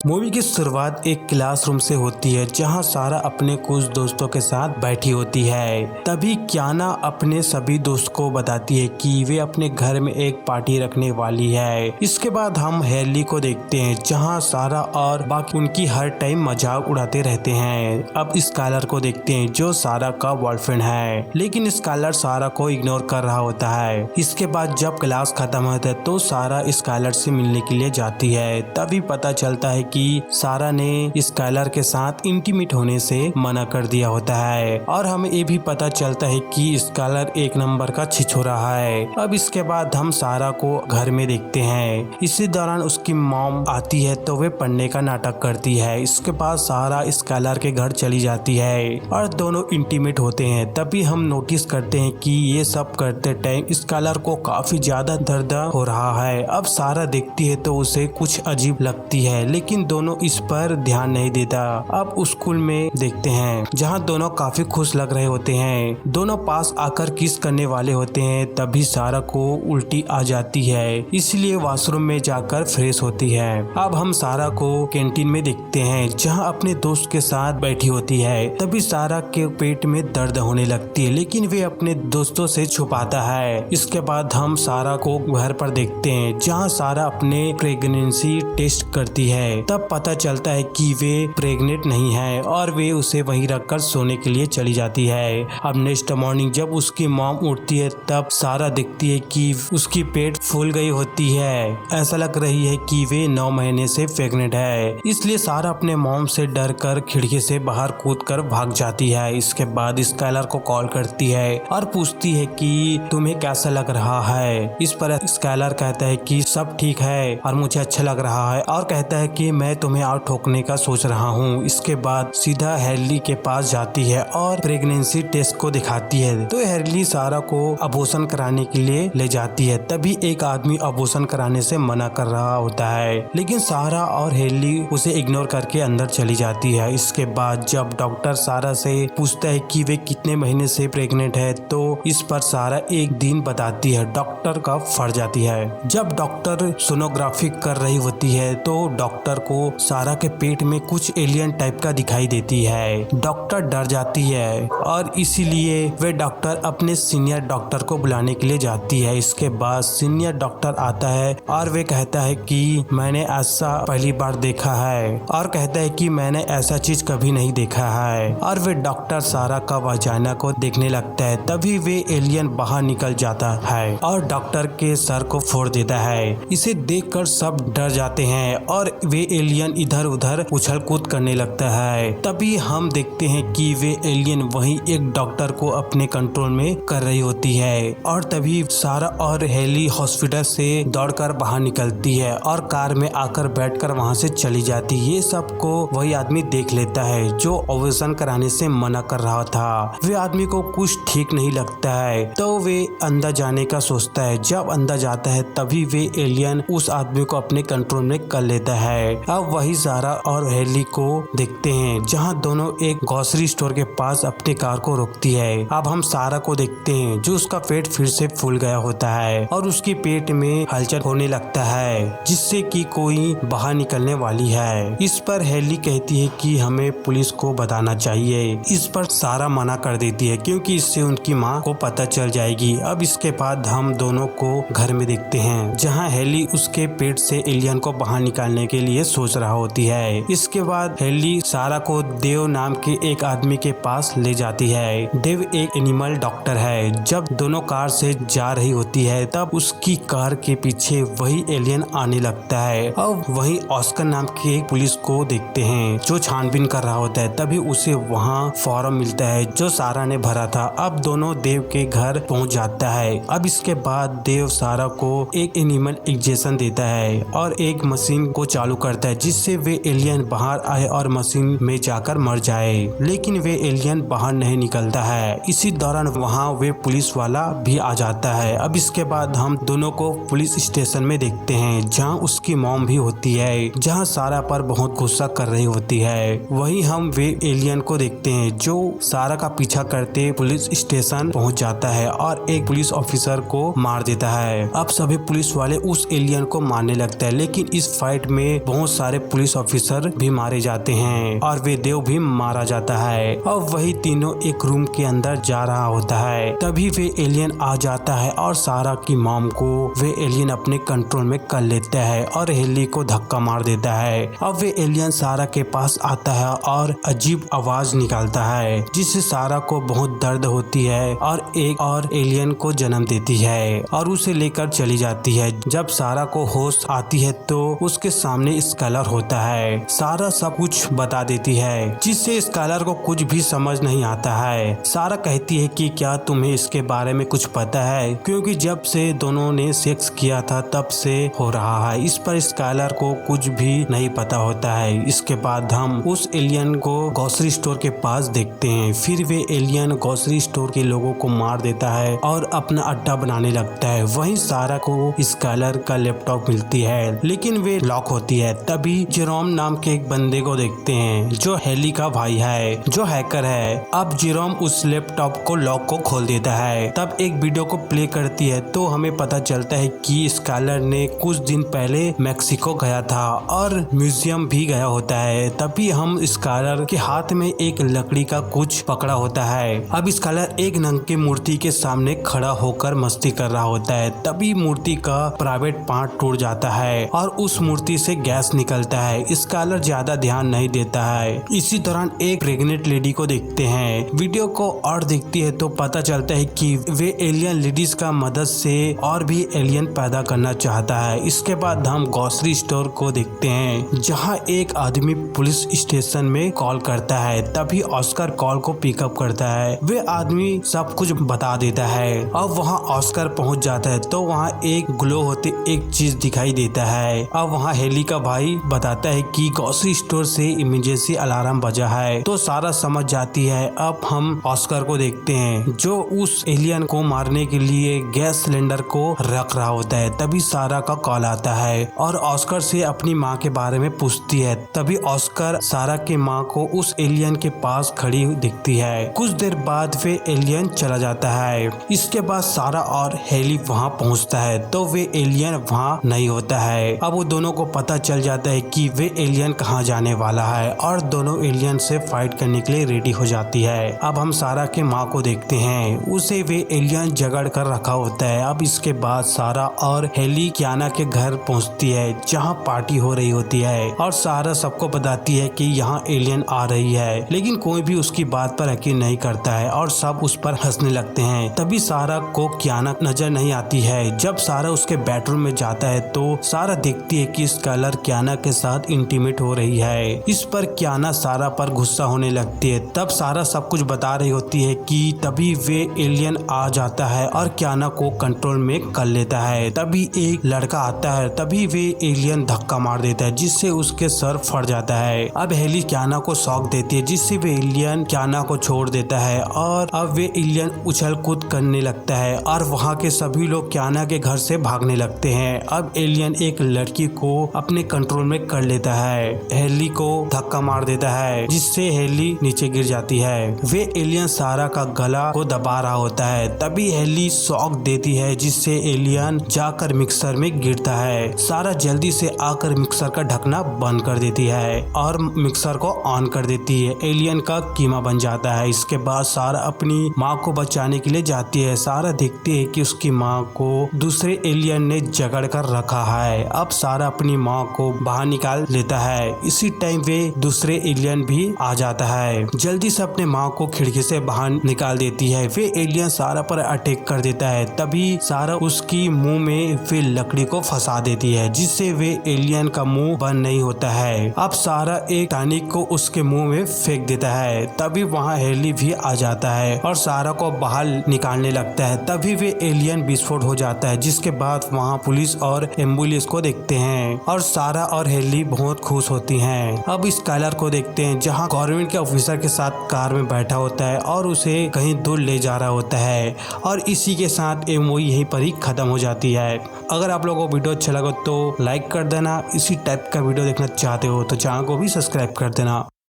Movie की शुरुआत एक क्लासरूम से होती है जहां सारा अपने कुछ दोस्तों के साथ बैठी होती है। तभी क्याना अपने सभी दोस्त को बताती है कि वे अपने घर में एक पार्टी रखने वाली है। इसके बाद हम हेली को देखते हैं जहां सारा और बाकी उनकी हर टाइम मजाक उड़ाते रहते हैं। अब स्काइलर को देखते हैं जो सारा का बॉयफ्रेंड है, लेकिन स्काइलर सारा को इग्नोर कर रहा होता है। इसके बाद जब क्लास खत्म होता है तो सारा स्काइलर से मिलने के लिए जाती है। तभी पता चलता है कि सारा ने स्काइलर के साथ इंटीमेट होने से मना कर दिया होता है और हमें ये भी पता चलता है कि स्काइलर एक नंबर का छिछोरा है। अब इसके बाद हम सारा को घर में देखते हैं। इसी दौरान उसकी मॉम आती है तो वे पढ़ने का नाटक करती है। इसके बाद सारा स्काइलर के घर चली जाती है और दोनों इंटीमेट होते हैं। तभी हम नोटिस करते हैं कि ये सब करते टाइम स्काइलर को काफी ज्यादा दर्द हो रहा है। अब सारा देखती है तो उसे कुछ अजीब लगती है, लेकिन दोनों इस पर ध्यान नहीं देता। अब स्कूल में देखते हैं जहां दोनों काफी खुश लग रहे होते हैं। दोनों पास आकर किस करने वाले होते हैं। तभी सारा को उल्टी आ जाती है, इसलिए वॉशरूम में जाकर फ्रेश होती है। अब हम सारा को कैंटीन में देखते हैं जहां अपने दोस्त के साथ बैठी होती है। तभी सारा के पेट में दर्द होने लगती है, लेकिन वे अपने दोस्तों से छुपाता है। इसके बाद हम सारा को घर पर देखते हैं जहां सारा अपने प्रेगनेंसी टेस्ट करती है। तब पता चलता है कि वे प्रेग्नेंट नहीं है और वे उसे वहीं रखकर सोने के लिए चली जाती है। अब नेक्स्ट मॉर्निंग जब उसकी मॉम उठती है तब सारा देखती है कि उसकी पेट फूल गई होती है। ऐसा लग रही है कि वे 9 महीने से प्रेग्नेंट है। इसलिए सारा अपने मॉम से डर कर खिड़की से बाहर कूदकर भाग जाती है। इसके बाद स्काइलर को कॉल करती है और पूछती है कि तुम्हें कैसा लग रहा है। इस पर स्काइलर कहता है कि सब ठीक है और मुझे अच्छा लग रहा है और कहता है कि मैं तुम्हें और ठोकने का सोच रहा हूँ। इसके बाद सीधा हेरली के पास जाती है और प्रेगनेंसी टेस्ट को दिखाती है। तो हेरली सारा को अबॉर्शन कराने के लिए ले जाती है। तभी एक आदमी अबॉर्शन कराने से मना कर रहा होता है, लेकिन सारा और हेरली उसे इग्नोर करके अंदर चली जाती है। इसके बाद जब डॉक्टर सारा से पूछता है कि वे कितने महीने से प्रेग्नेंट है तो इस पर सारा एक दिन बताती है। डॉक्टर का फट जाती है। जब डॉक्टर सोनोग्राफी कर रही होती है तो डॉक्टर को सारा के पेट में कुछ एलियन टाइप का दिखाई देती है। डॉक्टर डर जाती है और इसीलिए वे डॉक्टर अपने सीनियर डॉक्टर को बुलाने के लिए जाती है। इसके बाद सीनियर डॉक्टर आता है और वे कहता है कि मैंने ऐसा पहली बार देखा है और कहता है कि मैंने ऐसा चीज कभी नहीं देखा है और वे डॉक्टर सारा का वजाइना को देखने लगता है। तभी वे एलियन बाहर निकल जाता है और डॉक्टर के सर को फोड़ देता है। इसे देखकर सब डर जाते हैं और वे एलियन इधर उधर उछल कूद करने लगता है। तभी हम देखते हैं कि वे एलियन वहीं एक डॉक्टर को अपने कंट्रोल में कर रही होती है और तभी सारा और हेली हॉस्पिटल से दौड़कर बाहर निकलती है और कार में आकर बैठकर वहां से चली जाती है। ये सबको वही आदमी देख लेता है जो ऑपरेशन कराने से मना कर रहा था। वे आदमी को कुछ ठीक नहीं लगता है तो वे अंदर जाने का सोचता है। जब अंदर जाता है तभी वे एलियन उस आदमी को अपने कंट्रोल में कर लेता है। अब वही सारा और हेली को देखते हैं जहां दोनों एक ग्रोसरी स्टोर के पास अपनी कार को रोकती है। अब हम सारा को देखते हैं जो उसका पेट फिर से फूल गया होता है और उसके पेट में हलचल होने लगता है जिससे कि कोई बाहर निकलने वाली है। इस पर हेली कहती है कि हमें पुलिस को बताना चाहिए। इस पर सारा मना कर देती है क्योंकि इससे उनकी माँ को पता चल जाएगी। अब इसके बाद हम दोनों को घर में देखते हैं जहाँ हेली उसके पेट से एलियन को बाहर निकालने के लिए सोच रहा होती है। इसके बाद हेली सारा को देव नाम के एक आदमी के पास ले जाती है। देव एक एनिमल डॉक्टर है। जब दोनों कार से जा रही होती है तब उसकी कार के पीछे वही एलियन आने लगता है और वही ऑस्कर नाम के एक पुलिस को देखते हैं जो छानबीन कर रहा होता है। तभी उसे वहाँ फॉर्म मिलता है जो सारा ने भरा था। अब दोनों देव के घर पहुँच जाता है। अब इसके बाद देव सारा को एक एनिमल इंजेक्शन देता है और एक मशीन को चालू करता है जिससे वे एलियन बाहर आए और मशीन में जाकर मर जाए, लेकिन वे एलियन बाहर नहीं निकलता है। इसी दौरान वहाँ वे पुलिस वाला भी आ जाता है। अब इसके बाद हम दोनों को पुलिस स्टेशन में देखते हैं जहाँ उसकी मॉम भी होती है, जहाँ सारा पर बहुत गुस्सा कर रही होती है। वहीं हम वे एलियन को देखते हैं जो सारा का पीछा पीछा करते पुलिस स्टेशन पहुंच जाता है और एक पुलिस ऑफिसर को मार देता है। अब सभी पुलिस वाले उस एलियन को मारने लगते हैं, लेकिन इस फाइट में बहुत सारे पुलिस ऑफिसर भी मारे जाते हैं और वे देव भी मारा जाता है। और वही तीनों एक रूम के अंदर जा रहा होता है, तभी वे एलियन आ जाता है और सारा की मॉम को वे एलियन अपने कंट्रोल में कर लेता है और हेली को धक्का मार देता है। अब वे एलियन सारा के पास आता है और अजीब आवाज निकालता है, जिससे सारा को बहुत दर्द होती है और एक और एलियन को जन्म देती है और उसे लेकर चली जाती है। जब सारा को होश आती है तो उसके सामने स्कैलर होता है। सारा सब कुछ बता देती है, जिससे स्कैलर को कुछ भी समझ नहीं आता है। सारा कहती है कि क्या तुम्हें इसके बारे में कुछ पता है, क्योंकि जब से दोनों ने सेक्स किया था तब से हो रहा है। इस पर स्कैलर को कुछ भी नहीं पता होता है। इसके बाद हम उस एलियन को ग्रोसरी स्टोर के पास देखते हैं। फिर वे एलियन ग्रोसरी स्टोर के लोगों को मार देता है और अपना अड्डा बनाने लगता है। वहीं सारा को स्कैलर का लैपटॉप मिलती है, लेकिन वे लॉक होती है। तभी जेरोम नाम के एक बंदे को देखते हैं जो हेली का भाई है, जो हैकर है। अब जेरोम उस लैपटॉप को लॉक को खोल देता है। तब एक वीडियो को प्ले करती है तो हमें पता चलता है कि स्कैलर ने कुछ दिन पहले मैक्सिको गया था और म्यूजियम भी गया होता है। तभी हम स्कैलर के हाथ में एक लकड़ी का कुछ पकड़ा होता है। अब स्कैलर एक नंग की मूर्ति के सामने खड़ा होकर मस्ती कर रहा होता है। तभी मूर्ति का प्राइवेट पार्ट टूट जाता है और उस मूर्ति से गैस निकलता है। स्कैलर ज्यादा ध्यान नहीं देता है। इसी दौरान एक प्रेग्नेंट लेडी को देखते हैं। वीडियो को और देखती है तो पता चलता है कि वे एलियन लेडीज का मदद से और भी एलियन पैदा करना चाहता है। इसके बाद हम ग्रोसरी स्टोर को देखते हैं, जहां एक आदमी पुलिस स्टेशन में कॉल करता है। तभी ऑस्कर कॉल को पिकअप करता है। वे आदमी सब कुछ बता देता है। अब वहां ऑस्कर पहुंच जाता है तो वहां एक ग्लो होते एक चीज दिखाई देता है। अब वहां हेली का भाई बताता है कि ग्रोसरी स्टोर से इमरजेंसी अलार्म बजा है, तो सारा समझ जाती है। अब हम ऑस्कर को देखते हैं जो उस एलियन को मारने के लिए गैस सिलेंडर को रख रहा होता है। तभी सारा का कॉल आता है और ऑस्कर से अपनी माँ के बारे में पूछती है। तभी ऑस्कर सारा के माँ को उस एलियन के पास खड़ी दिखती है। कुछ देर बाद वे एलियन चला जाता है। इसके बाद सारा और हेली वहाँ पहुँचता है तो वे एलियन वहाँ नहीं होता है। अब वो दोनों को पता चल जाता है कि वे एलियन कहाँ जाने वाला है और दोनों एलियन से फाइट करने के लिए रेडी हो जाती है। अब हम सारा के माँ को देखते हैं, उसे वे एलियन जगड़ कर रखा होता है। अब इसके बाद सारा और हेली कियाना के घर पहुँचती है, जहाँ पार्टी हो रही होती है और सारा सबको बताती है कि यहाँ एलियन आ रही है, लेकिन कोई भी उसकी बात पर यकीन नहीं करता है और सब उस पर हंसने लगते हैं। तभी सारा को कियाना नजर नहीं आती है। जब सारा उसके बेडरूम में जाता है तो सारा देखती है कि स्कैलर कियाना के साथ इंटीमेट हो रही है। इस पर कियाना सारा पर गुस्सा होने लगती है। तब सारा सब कुछ बता रही होती है कि तभी वे एलियन आ जाता है और कियाना को कंट्रोल में कर लेता है। तभी एक लड़का आता है, तभी वे एलियन धक्का मार देता है, जिससे उसके सर फट जाता है। अब हेली कियाना को शॉक देती है, जिससे वे एलियन कियाना को छोड़ देता है और अब वे एलियन उछल कूद करने लगता है और वहाँ के सभी लोग कियाना के घर से भागने लगते हैं। अब एलियन एक लड़की को अपने कंट्रोल में कर लेता है, हेली को धक्का मार देता है, जिससे हेली नीचे गिर जाती है। वे एलियन सारा का गला को दबा रहा होता है। तभी हेली शॉक देती है, जिससे एलियन जाकर मिक्सर में गिरता है। सारा जल्दी से आकर मिक्सर का ढकना बंद कर देती है और मिक्सर को ऑन कर देती है। एलियन का कीमा बन जाता है। इसके बाद सारा अपनी माँ को बचाने के लिए जाती है। सारा देखती है कि उसकी माँ को दूसरे एलियन ने जकड़ कर रखा है। अब सारा अपनी माँ को बाहर निकाल लेता है। इसी टाइम वे दूसरे एलियन भी आ जाता है। जल्दी से अपने माँ को खिड़की से बाहर निकाल देती है। वे एलियन सारा पर अटैक कर देता है। तभी सारा उसकी मुंह में वे लकड़ी को फंसा देती है, जिससे वे एलियन का मुंह बंद नहीं होता है। अब सारा एक टॉनिक को उसके मुंह में फेंक देता है। तभी वहाँ हेली भी आ जाता है और सारा को बाहर निकालने लगता है। तभी वे एलियन विस्फोट हो जाता है, जिसके बाद वहाँ पुलिस और एम्बुलेंस को देखते हैं और सारा और हेली बहुत खुश होती हैं। अब स्काइलर को देखते हैं, जहाँ गवर्नमेंट के ऑफिसर के साथ कार में बैठा होता है और उसे कहीं दूर ले जा रहा होता है और इसी के साथ ये मूवी यहीं पर ही खत्म हो जाती है। अगर आप लोगों को वीडियो अच्छा लगा तो लाइक कर देना। इसी टाइप का वीडियो देखना चाहते हो तो चैनल को भी सब्सक्राइब कर देना।